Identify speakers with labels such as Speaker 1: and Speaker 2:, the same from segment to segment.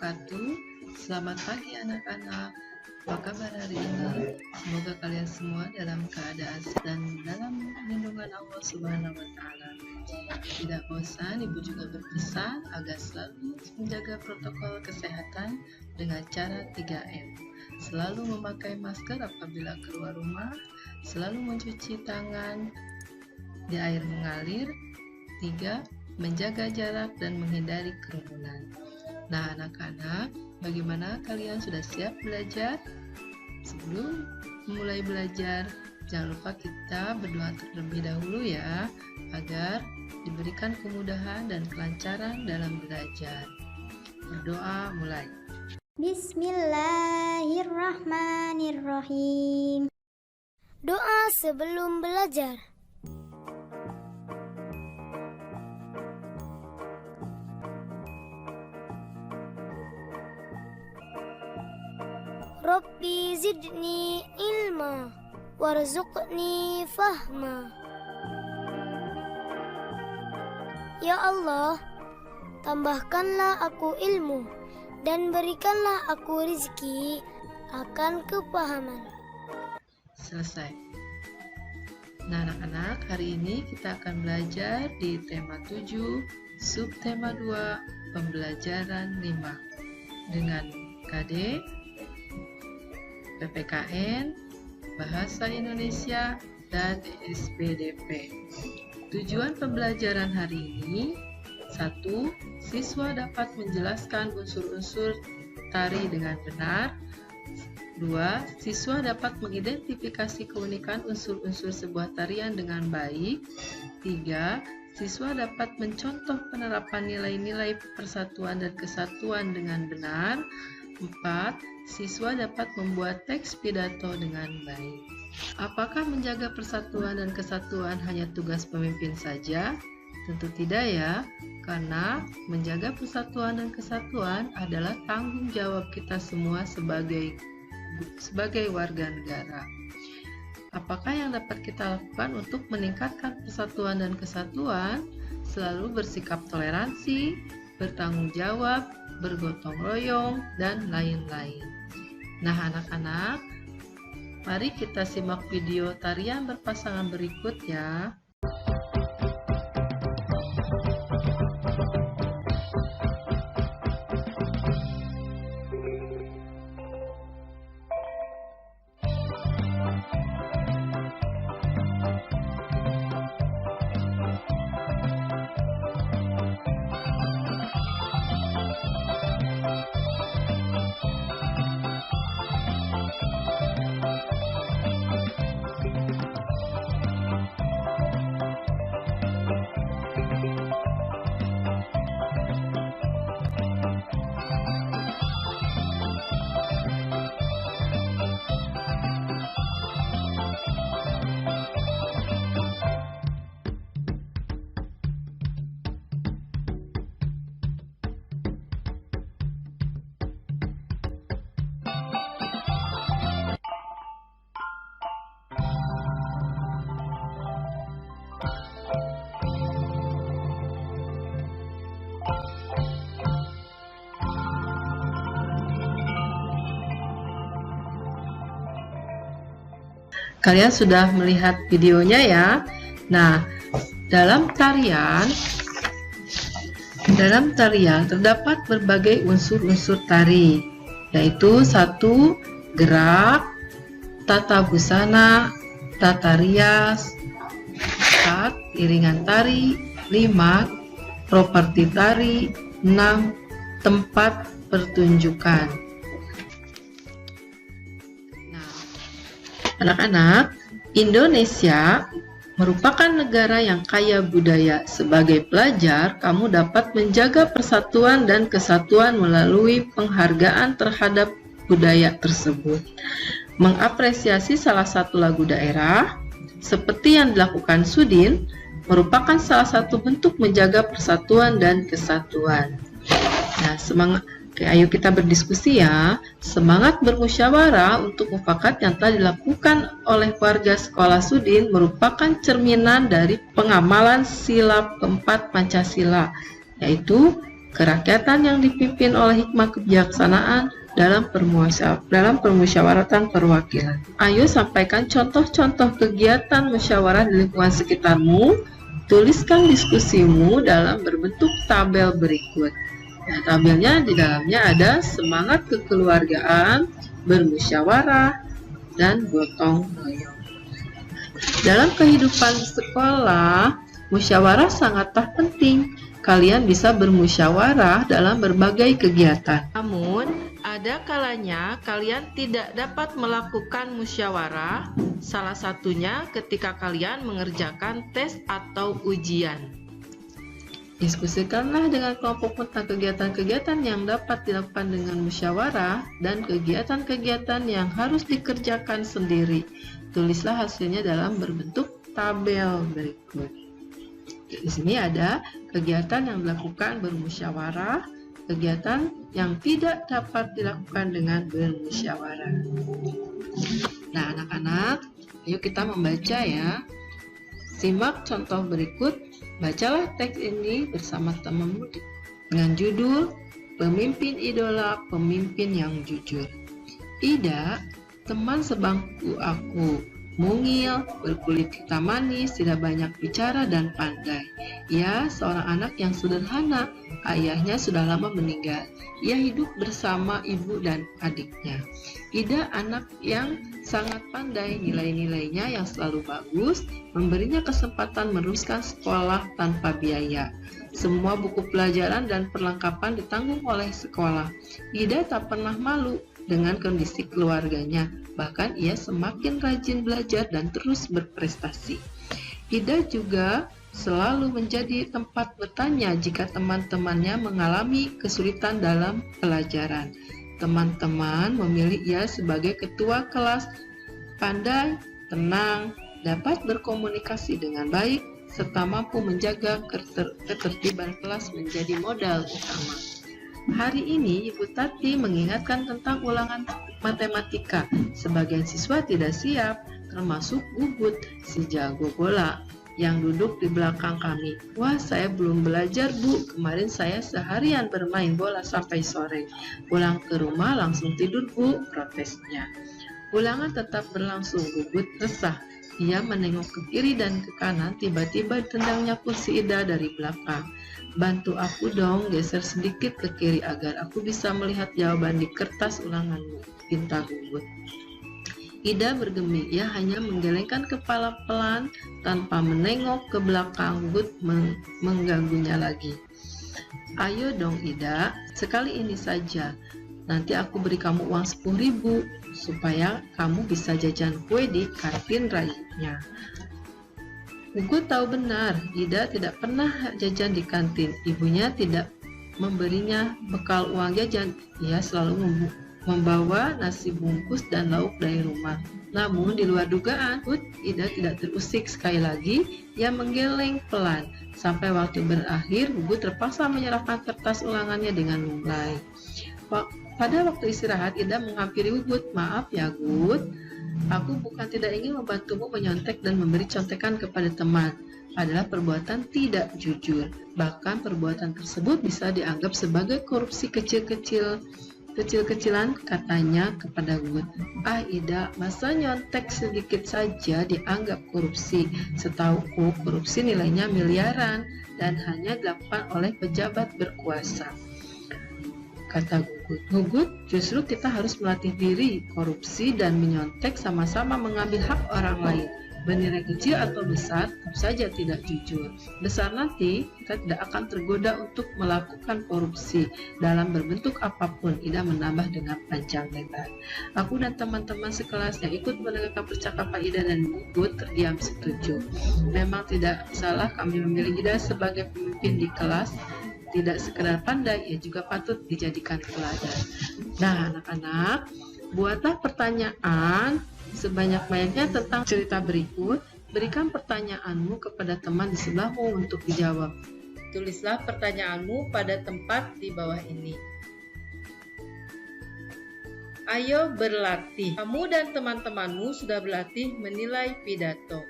Speaker 1: wabarakatuh. Selamat pagi anak-anak. Apa kabar hari ini? Semoga kalian semua dalam keadaan dan dalam lindungan Allah Subhanahu wa Ta'ala. Tidak bosan, Ibu juga berpesan agar selalu menjaga protokol kesehatan dengan cara 3M. Selalu memakai masker apabila keluar rumah, selalu mencuci tangan di air mengalir. 3. Menjaga jarak dan menghindari kerumunan. Nah, anak-anak, bagaimana kalian sudah siap belajar? Sebelum mulai belajar, jangan lupa kita berdoa terlebih dahulu ya, agar diberikan kemudahan dan kelancaran dalam belajar. Berdoa mulai.
Speaker 2: Bismillahirrahmanirrahim. Doa sebelum belajar. Rabbi zidni ilma warzuqni fahma. Ya Allah, tambahkanlah aku ilmu dan berikanlah aku rezeki akan kepahaman.
Speaker 1: Selesai. Nah, anak-anak, hari ini kita akan belajar di tema 7, subtema 2, pembelajaran 5 dengan KD, PPKN, Bahasa Indonesia, dan SPDP. Tujuan pembelajaran hari ini: 1. Siswa dapat menjelaskan unsur-unsur tari dengan benar. 2. Siswa dapat mengidentifikasi keunikan unsur-unsur sebuah tarian dengan baik. 3. Siswa dapat mencontoh penerapan nilai-nilai persatuan dan kesatuan dengan benar. 4. Siswa dapat membuat teks pidato dengan baik. Apakah menjaga persatuan dan kesatuan hanya tugas pemimpin saja? Tentu tidak ya, karena menjaga persatuan dan kesatuan adalah tanggung jawab kita semua sebagai warga negara. Apakah yang dapat kita lakukan untuk meningkatkan persatuan dan kesatuan? Selalu bersikap toleransi, bertanggung jawab, bergotong royong, dan lain-lain. Nah, anak-anak, mari kita simak video tarian berpasangan berikut ya. Kalian sudah melihat videonya ya. Nah, dalam tarian terdapat berbagai unsur-unsur tari, yaitu 1. Gerak, tata busana, tata rias, 4. Iringan tari, 5. Properti tari, 6. Tempat pertunjukan. Anak-anak, Indonesia merupakan negara yang kaya budaya. Sebagai pelajar, kamu dapat menjaga persatuan dan kesatuan melalui penghargaan terhadap budaya tersebut. Mengapresiasi salah satu lagu daerah, seperti yang dilakukan Sudin, merupakan salah satu bentuk menjaga persatuan dan kesatuan. Nah, ayo kita berdiskusi ya. Semangat bermusyawarah untuk mufakat yang telah dilakukan oleh warga sekolah Sudin merupakan cerminan dari pengamalan sila keempat Pancasila, yaitu kerakyatan yang dipimpin oleh hikmah kebijaksanaan dalam permusyawaratan perwakilan. Ayo sampaikan contoh-contoh kegiatan musyawarah di lingkungan sekitarmu. Tuliskan diskusimu dalam berbentuk tabel berikut. Nah, tabelnya di dalamnya ada semangat kekeluargaan, bermusyawarah, dan gotong royong. Dalam kehidupan sekolah, musyawarah sangatlah penting. Kalian bisa bermusyawarah dalam berbagai kegiatan. Namun, ada kalanya kalian tidak dapat melakukan musyawarah, salah satunya ketika kalian mengerjakan tes atau ujian. Diskusikanlah dengan kelompok tentang kegiatan-kegiatan yang dapat dilakukan dengan musyawarah dan kegiatan-kegiatan yang harus dikerjakan sendiri. Tulislah hasilnya dalam berbentuk tabel berikut. Di sini ada kegiatan yang dilakukan bermusyawarah, kegiatan yang tidak dapat dilakukan dengan bermusyawarah. Nah, anak-anak, ayo kita membaca ya. Simak contoh berikut. Bacalah teks ini bersama temanmu dengan judul Pemimpin Idola, Pemimpin yang Jujur. Ida, teman sebangku aku, mungil, berkulit hitam manis, tidak banyak bicara dan pandai. Ia seorang anak yang sederhana, ayahnya sudah lama meninggal. Ia hidup bersama ibu dan adiknya. Ida anak yang sangat pandai, nilai-nilainya yang selalu bagus, memberinya kesempatan meneruskan sekolah tanpa biaya. Semua buku pelajaran dan perlengkapan ditanggung oleh sekolah. Ida tak pernah malu dengan kondisi keluarganya, bahkan ia semakin rajin belajar dan terus berprestasi. Ida juga selalu menjadi tempat bertanya jika teman-temannya mengalami kesulitan dalam pelajaran. Teman-teman memilih ia sebagai ketua kelas, pandai, tenang, dapat berkomunikasi dengan baik, serta mampu menjaga ketertiban kelas menjadi modal utama. Hari ini Ibu Tati mengingatkan tentang ulangan matematika. Sebagian siswa tidak siap, termasuk Gugut, si jago bola yang duduk di belakang kami. Wah, saya belum belajar, Bu. Kemarin saya seharian bermain bola sampai sore. Pulang ke rumah langsung tidur, Bu, protesnya. Ulangan tetap berlangsung. Gugut resah. Ia menengok ke kiri dan ke kanan, tiba-tiba tendangnya kursi Ida dari belakang. Bantu aku dong, geser sedikit ke kiri agar aku bisa melihat jawaban di kertas ulanganmu, pinta Gugut. Ida bergeming, ia hanya menggelengkan kepala pelan tanpa menengok ke belakang. Gugut mengganggunya lagi. Ayo dong Ida, sekali ini saja. Nanti aku beri kamu uang 10.000 supaya kamu bisa jajan kue di kantin raihnya. Gugut tahu benar, Ida tidak pernah jajan di kantin. Ibunya tidak memberinya bekal uang jajan. Ia selalu membawa nasi bungkus dan lauk dari rumah. Namun di luar dugaan, Ida tidak terusik. Sekali lagi, ia menggeleng pelan. Sampai waktu berakhir, Gugut terpaksa menyerahkan kertas ulangannya dengan mulai. Pada waktu istirahat, Ida menghampiri Gugut. Maaf ya Gut, aku bukan tidak ingin membantumu menyontek dan memberi contekan kepada teman. Adalah perbuatan tidak jujur. Bahkan perbuatan tersebut bisa dianggap sebagai korupsi kecil-kecilan, katanya kepada Gugut. Ah Ida, masa nyontek sedikit saja dianggap korupsi? Setahuku korupsi nilainya miliaran dan hanya dilakukan oleh pejabat berkuasa, kata Gugut. Gugut, justru kita harus melatih diri. Korupsi dan menyontek sama-sama mengambil hak orang lain. Bernilai kecil atau besar, tentu saja tidak jujur. Besar nanti, kita tidak akan tergoda untuk melakukan korupsi dalam berbentuk apapun. Ida menambah dengan panjang lebar. Aku dan teman-teman sekelas yang ikut mendengarkan percakapan Ida dan Gugut terdiam setuju. Memang tidak salah kami memilih Ida sebagai pemimpin di kelas. Tidak sekedar pandai, ia juga patut dijadikan teladan. Nah, anak-anak, buatlah pertanyaan sebanyak-banyaknya tentang cerita berikut. Berikan pertanyaanmu kepada teman di sebelahmu untuk dijawab. Tulislah pertanyaanmu pada tempat di bawah ini. Ayo berlatih. Kamu dan teman-temanmu sudah berlatih menilai pidato.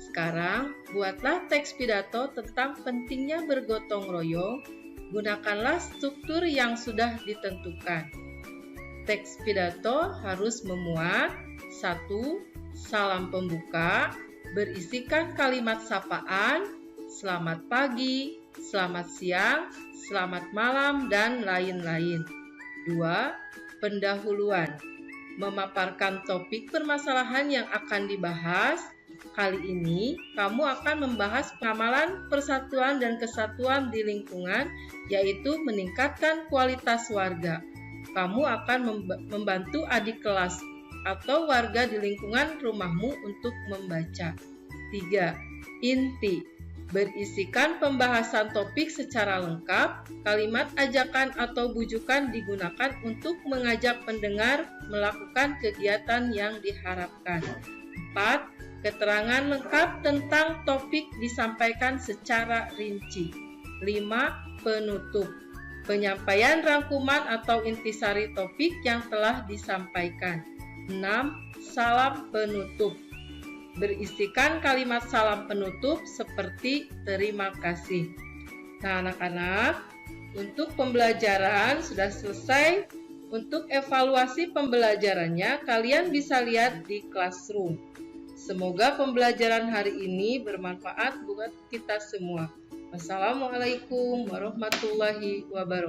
Speaker 1: Sekarang, buatlah teks pidato tentang pentingnya bergotong royong Gunakanlah struktur yang sudah ditentukan. Teks pidato harus memuat 1. Salam pembuka, berisikan kalimat sapaan, selamat pagi, selamat siang, selamat malam, dan lain-lain. 2. Pendahuluan, memaparkan topik permasalahan yang akan dibahas. Kali ini, kamu akan membahas pengamalan persatuan dan kesatuan di lingkungan, yaitu meningkatkan kualitas warga. Kamu akan membantu adik kelas atau warga di lingkungan rumahmu untuk membaca. 3. Inti, berisikan pembahasan topik secara lengkap. Kalimat ajakan atau bujukan digunakan untuk mengajak pendengar melakukan kegiatan yang diharapkan. 4. Keterangan lengkap tentang topik disampaikan secara rinci. 5. Penutup, penyampaian rangkuman atau intisari topik yang telah disampaikan. 6. Salam penutup, berisikan kalimat salam penutup seperti terima kasih. Nah, anak-anak, untuk pembelajaran sudah selesai. Untuk evaluasi pembelajarannya, kalian bisa lihat di Classroom. Semoga pembelajaran hari ini bermanfaat buat kita semua. Wassalamualaikum warahmatullahi wabarakatuh.